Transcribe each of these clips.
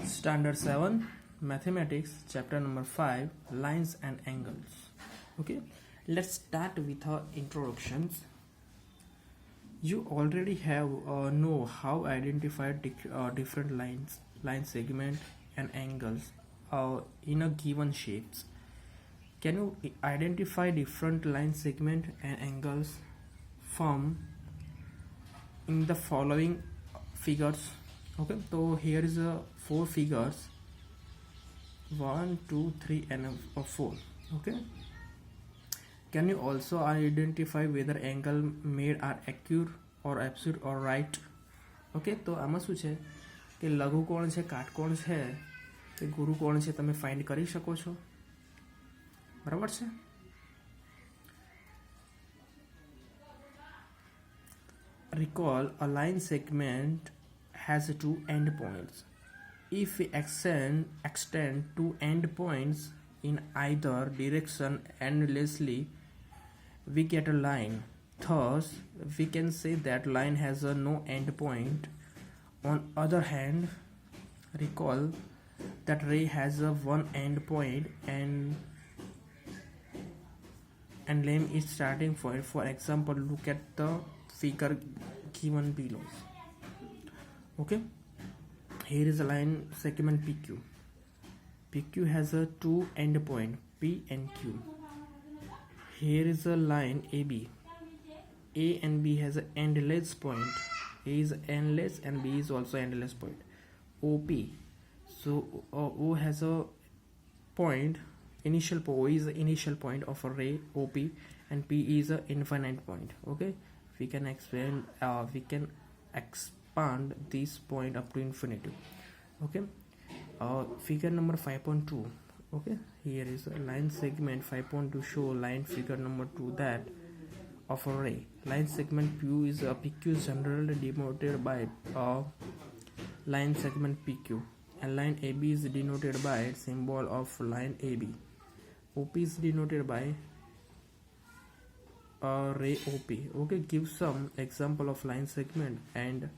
Standard 7 Mathematics Chapter number 5 Lines and Angles. Okay, let's start with our introductions. You already have know how identify different lines, line segment and angles in a given shapes. Can you identify different line segment and angles from in the following figures? Okay, so here is a 4 figures, 1 2 3 and 4. Okay, can you also identify whether angle made are accurate or absolute or right? Okay, તો આમાં શું છે કે લઘુકોણ છે, કાટકોણ છે કે ગુરુકોણ છે, તમે ફાઇન્ડ કરી શકો છો. બરાબર છે. Recall a line segment has two endpoints. If we extend two endpoints in either direction endlessly, we get a line. Thus, we can say that line has a no endpoint. On other hand, recall that ray has a one endpoint and length is starting point. For example, look at the figure given below. Okay, here is a line segment PQ. PQ has a two endpoint P and Q. Here is a line AB. A and B has an endless point. A is endless and B is also endless point. OP. So O has a point. O is the initial point of a ray OP, and P is a infinite point. Okay, we can expand this point up to infinity. Okay, figure number 5.2. okay, here is a line segment 5.2 show line figure number 2 that of a ray. Line segment PQ is generally denoted by line segment PQ, and line AB is denoted by symbol of line AB. OP is denoted by ray OP. Okay, give some example of line segment and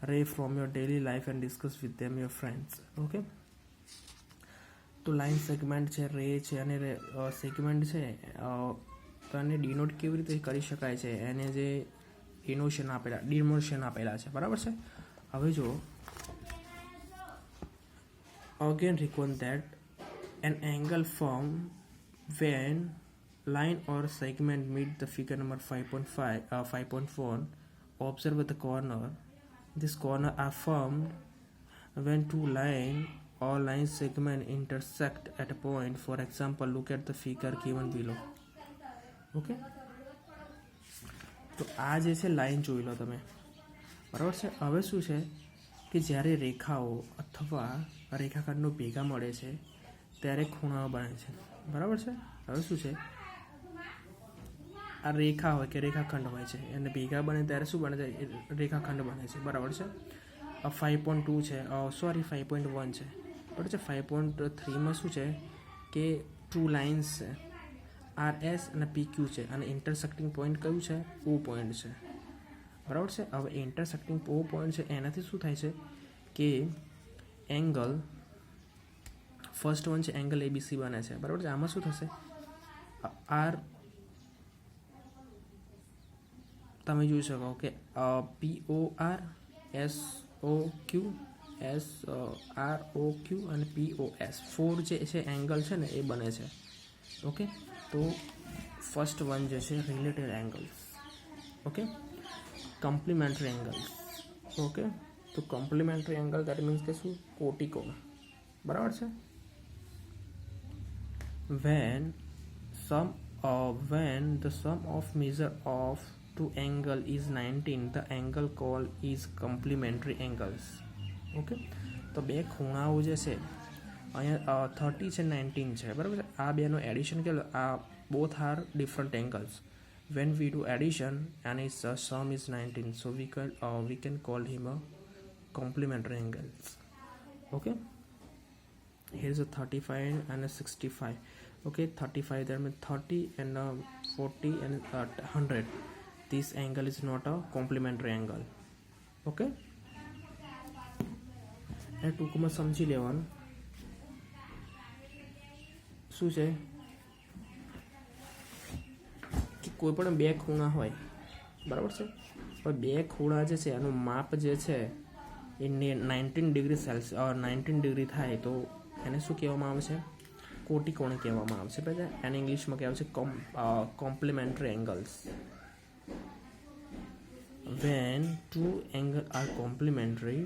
ray from your daily life and discuss with them your friends. Okay, તો line segment છે, રે છે અને segment છે, તો એને denote કેવી રીતે કરી શકાય છે, એને જે ડિમોશન આપેલા છે. બરાબર છે. હવે જો again recall that an angle formed when line or segment meet the figure number 5.4. Observe the corner. This corner are formed when two line or line segment intersect at a point. For example, look at the figure given below. Okay, તો આ જે છે line જોઈ લો તમે. બરાબર છે. હવે શું છે કે જ્યારે રેખાઓ અથવા રેખાખંડો ભેગા મળે છે ત્યારે ખૂણાઓ બને છે. બરાબર છે. હવે શું છે, આ રેખા હોય કે રેખાખંડ હોય છે અને ભેગા બને ત્યારે શું બને છે, રેખાખંડ બને છે. બરાબર છે. 5.2 છે, સોરી 5.1 છે. બરાબર છે. 5.3માં શું છે કે ટુ લાઇન્સ છે, RS અને PQ છે, અને ઇન્ટરસેક્ટિંગ પોઈન્ટ કયું છે, O પોઈન્ટ છે. બરાબર છે. હવે ઇન્ટરસેક્ટિંગ O પોઈન્ટ છે એનાથી શું થાય છે કે એંગલ ફર્સ્ટ વન છે એંગલ ABC બને છે. બરાબર છે. આમાં શું થશે, R તમે જોઈ શકો કે POR SOQ SROQ અને POS 4 જે છે એંગલ છે ને એ બને છે. ઓકે, તો ફર્સ્ટ વન જે છે related angles. Okay, complementary angles. Okay, તો કમ્પ્લિમેન્ટરી એંગલ દેટ મીન્સ કે શું, કોટિકોણ. બરાબર છે. when the sum of measure of two angle is 19, the angle called is complementary angles. Okay, તો બે ખૂણાઓ જે છે અહીંયા 30 છે 19 છે. બરાબર છે. આ બેનો એડિશન કે આ both are different angles. when we do addition and its sum is 19, so we can call him a complementary angles. Okay, here is a 35 and a 65. Okay, 35 that means 30 and 40 and 100. This angle is not a complementary angle. Okay, એ ટૂંકમાં સમજી લેવાનું શું છે કે કોઈ પણ બે ખૂણા હોય, બરાબર છે, પણ બે ખૂણા જે છે એનું માપ જે છે એ 19 ડિગ્રી સેલ્સિયસ 19 ડિગ્રી થાય તો એને શું કહેવામાં આવે છે? કોટિકોણ કહેવામાં આવે છે. બરાબર, એને ઇંગ્લિશમાં કહેવાય છે complimentary angles. When two angles are complementary,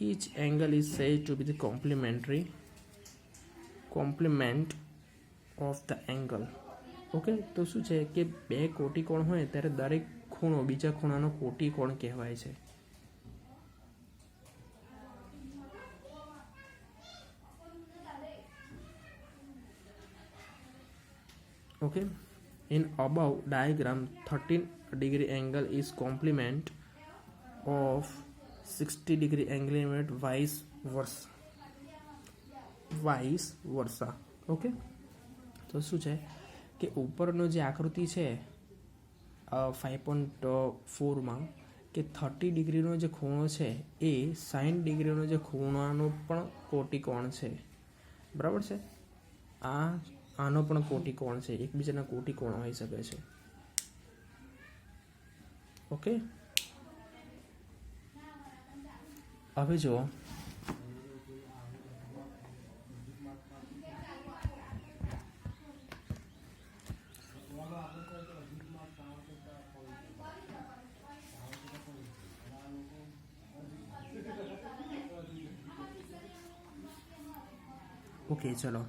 each angle is said to be the complement of the angle. Okay, તો શું છે કે બે કોટિકોણ હોય ત્યારે દરેક ખૂણો બીજા ખૂણાનો કોટિકોણ કહેવાય છે. Okay, in above diagram 13 degree angle is complement of 60 degree angle with vice versa. Okay, તો શું છે કે ઉપરનો જે આકૃતિ છે 5.4માં કે 30 ડિગ્રીનો જે ખૂણો છે એ 60 ડિગ્રીનો જે ખૂણાનો પણ કોટિકોણ છે. બરાબર છે, આનો પણ કોટિકોણ છે, એકબીજાના કોટિકોણ હોઈ શકે છે. ઓકે, હવે જો ઓકે, ચલો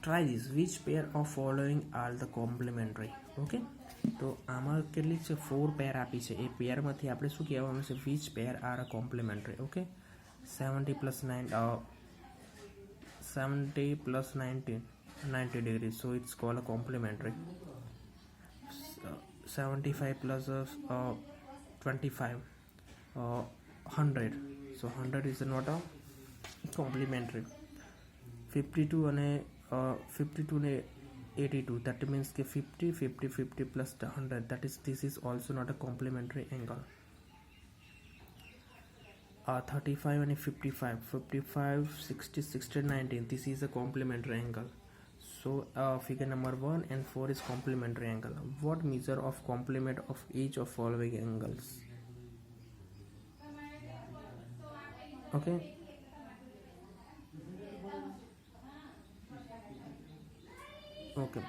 try this. Which pair of following are the complementary? Okay, તો આમાં કેટલી છે? 4 પેર આપી છે. એ પેરમાંથી આપણે શું કહેવાનું છે? which pair are a complementary. Okay, 70 plus 90 degrees, so it's called a complementary. 75 plus 25 100, so 100 is not a complementary. 52 અને 52 ને 82, that means કે 50 plus 100, this is also not a complementary angle. 35 and 55 60 19, this is a complementary angle. So figure number 1 and 4 is complementary angle. What measure of complement of each of following angles? Okay, okay,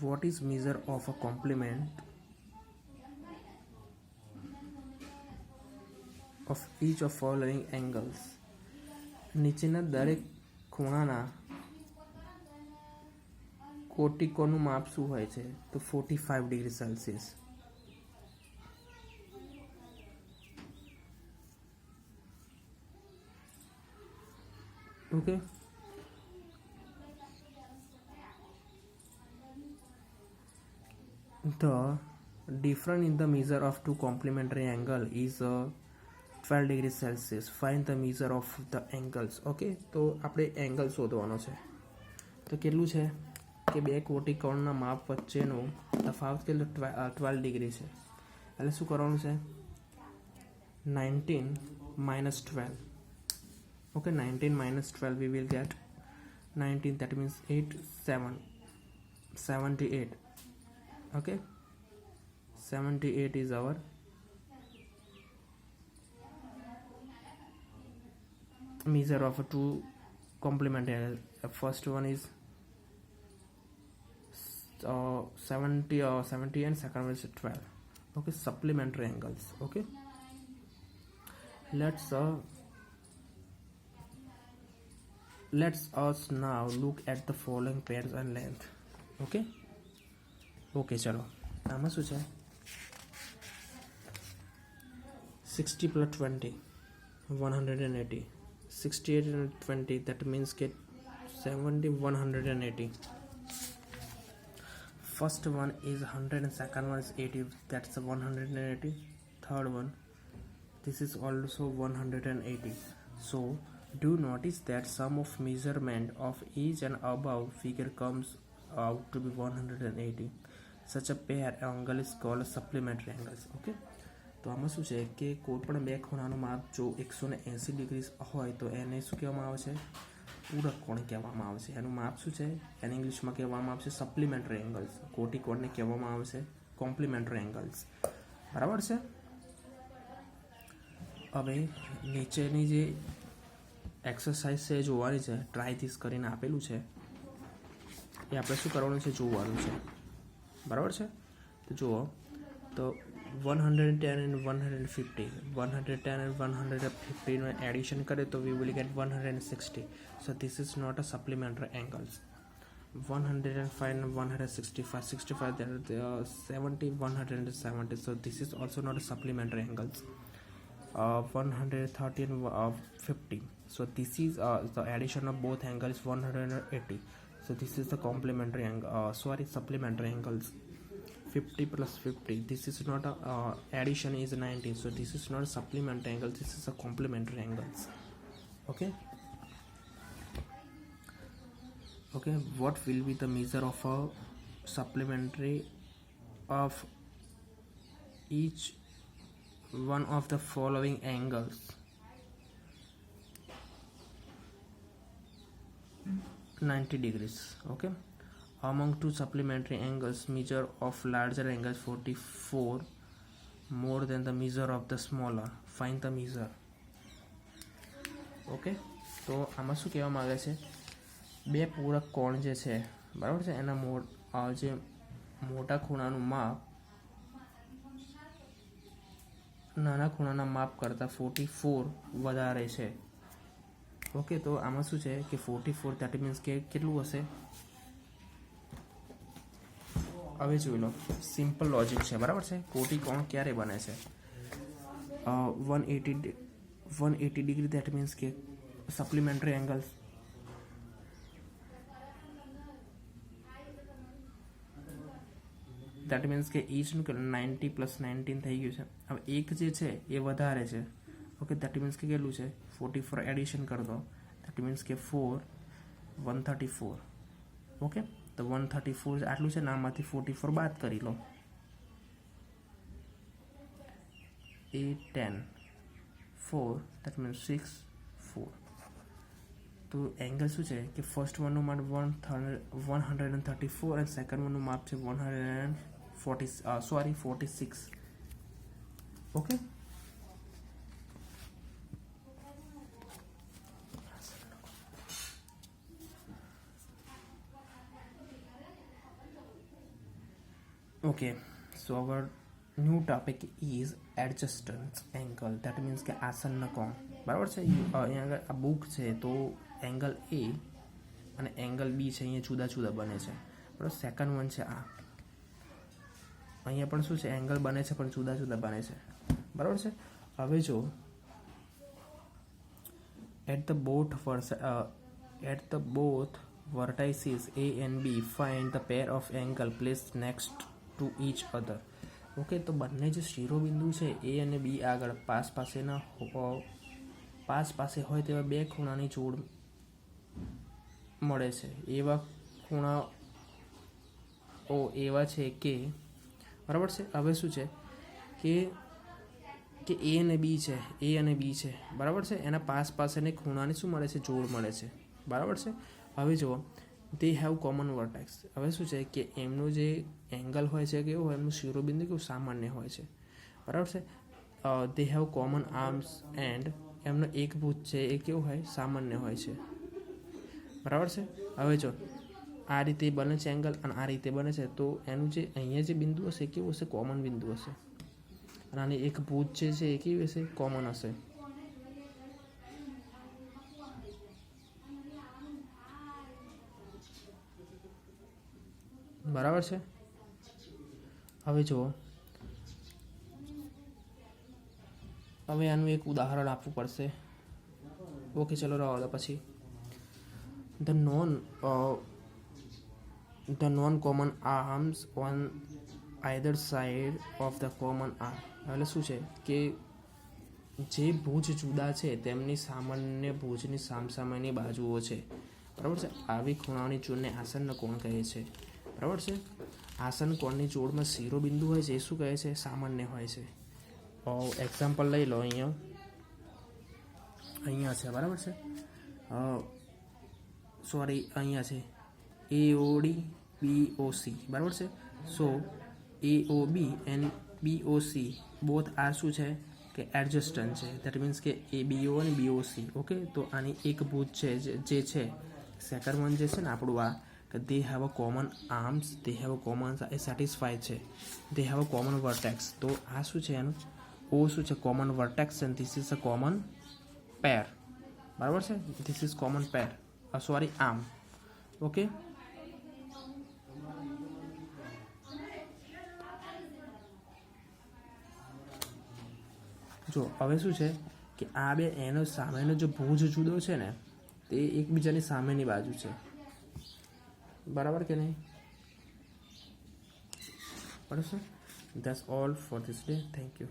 what is measure of a complement of each of following angles? નીચેના દરેક ખૂણાના કોટિકોણનું માપ શું હોય છે? તો 45 degree Celsius. Okay, the difference in the measure of two complementary angle is 12 degree Celsius. Find the measure of the angles. Okay, તો આપણે એંગલ શોધવાનો છે. તો કેટલું છે કે બે કોટિકોણના માપ વચ્ચેનો તફાવત કેટલો? 12 ડિગ્રી છે. એટલે શું કરવાનું છે? 19 minus 12. Okay, 19 minus 12 we will get 19, that means 78. Okay, 78 is our measure of two complementary. First one is 70 and second one is 12. Okay, supplementary angles. Okay, let's us now look at the following pairs and length. Okay, ચલો આમાં શું છે? 60 plus 20 180, 68 and 20, that means get 70 180. First one is 100 and second one is 80, that's 180. Third one, this is also 180. So Do notice that sum of measurement of each and above figure comes out to be 180. Such a pair angle is called supplementary angles. Okay, તો આમાં શું છે કે કોઈ પણ બે ખૂણાનું માપ જો 180 ડિગ્રી હોય તો એને શું કહેવામાં આવે છે? પૂરક કોણ કહેવામાં આવે છે. એનું માપ શું છે? એને ઇંગ્લિશમાં કહેવામાં આવે છે સપ્લિમેન્ટરી એંગલ્સ. કોટી કોણને કહેવામાં આવે છે કોમ્પ્લિમેન્ટરી એંગલ્સ. બરાબર છે. હવે નીચેની જે એક્સરસાઇઝ છે જોવાની છે, ટ્રાય ધીસ કરીને આપેલું છે એ આપણે શું કરવાનું છે? જોવાનું છે. બરાબર છે. તો જુઓ, તો 110 and 150, 110 and 150 નું એડિશન કરે તો we will get 160. So this is not a supplementary angles. 105 and 165, 65 there 70, 170. So this is also not a supplementary angles. 130 and 50. So this is the addition of both angles 180. So this is the complementary angle. Supplementary angles. 50 plus 50. This is not a addition is 90. So this is not a supplementary angle. This is a complementary angles. Okay. Okay. What will be the measure of a supplementary of each one of the following angles? 90 degrees. Okay. Among two supplementary angles, measure of larger angle 44 more than the measure of the smaller. Find the measure. Okay, તો આમાં શું કહેવામાં આવે છે? બે પૂરક કોણ જે છે, બરાબર છે, એના જે મોટા ખૂણાનું માપ નાના ખૂણાના માપ કરતાં 44 વધારે છે. ઓકે, તો આમાં શું છે કે 44 દેટ મીન્સ કે કેટલું હશે? હવે જોઈ લો, સિમ્પલ લોજિક છે. બરાબર છે. કોટી કોણ ક્યારે બને છે? 180 ડિગ્રી દેટ મીન્સ કે સપ્લિમેન્ટરી એંગલ્સ. દેટ મીન્સ કે ઈચનું 90 પ્લસ 19 થઈ ગયું છે. હવે એક જે છે એ વધારે છે. ઓકે, દેટ મીન્સ કે કેટલું છે? 44 એડિશન કરી દો. દેટ મીન્સ કે 4 134. ઓકે, તો 134 આટલું છે ને, આમાંથી 44 બાદ કરી લો. 8 10 4 દેટ મીન્સ 6 4. તો એંગલ શું છે કે ફર્સ્ટ વનનું માપ 134 અને સેકન્ડ વનનું માપ છે 46. Okay, okay, so our new topic is adjacent angle. That means કે આસન્ન કોણ. બરાબર છે. અહીંયા આગળ આ બુક છે તો એંગલ એ અને એંગલ બી છે, અહીંયા જુદા જુદા બને છે. બરાબર. સેકન્ડ વન છે આ, અહીંયા પણ શું છે? એંગલ બને છે પણ જુદા જુદા બને છે. બરાબર છે. હવે જો at the both vertices A and B find the pair of angle placed next to each other. Okay, તો બંને જે શિરોબિંદુ છે એ અને બી આગળ પાસ પાસે હોય તેવા બે ખૂણાની જોડ મળે છે. એવા ખૂણાઓ એવા છે કે, બરાબર છે. હવે શું છે કે એ અને બી છે, બરાબર છે, એના પાસેની ખૂણાની શું મળે છે? જોડ મળે છે. બરાબર છે. હવે જુઓ, દે હેવ કોમન વર્ટેક્સ. હવે શું છે કે એમનું જે એંગલ હોય છે કેવું હોય? એમનું શિરોબિંદુ કેવું? સામાન્ય હોય છે. બરાબર છે. They have common arms and એમનો એક ભુજ છે એ કેવું હોય? સામાન્ય હોય છે. બરાબર છે. હવે જો આ રીતે બને છે એંગલ અને આ રીતે બને છે, તો એનું જે અહીંયા જે બિંદુ હશે કેવું હશે? કોમન બિંદુ હશે. અને આની એક ભુજ જે છે એ કેવી હશે? કોમન હશે. બરાબર છે. હવે જુઓ, હવે આનું એક ઉદાહરણ આપવું પડશે. ઓકે, ચલો રહો દો. પછી the non-common arms on either side of the common arm. એટલે શું છે કે જે ભુજ જુદા છે તેમની સામાન્ય ભુજની સામસામેની બાજુઓ છે, બરાબર છે. આવી ખૂણાઓની જોડને આસન્ન કોણ કહે છે, બરાબર છે. આસન્ન કોણની જોડમાં શિરોબિંદુ હોય છે એ શું કહે છે, સામાન્ય હોય છે. એક્ઝામ્પલ લઈ લો, અહીંયા છે, બરાબર છે. સોરી, અહીંયા છે AOD BOC, બરાબર છે. સો AOB and BOC both are શું છે કે એડજસ્ટન્ટ છે. દેટ મીન્સ કે ABO અને BOC. ઓકે, તો આની એક ભુજ છે જે છે સેકન્ડ વન જે છે ને આપણું આ કે they have a common arms, they have a common, એ સેટિસ્ફાય છે, they have a common vertex. તો આ શું છે એનું ઓ શું છે, common vertex, and this is a common pair, બરાબર છે. This is common pair, sorry arm. Okay, જો હવે શું છે કે આ બે એનો સામેનો જે ભુજ જુદો છે ને તે એકબીજાની સામેની બાજુ છે, બરાબર કે નહીં, બરાબર. That's all for this day. Thank you.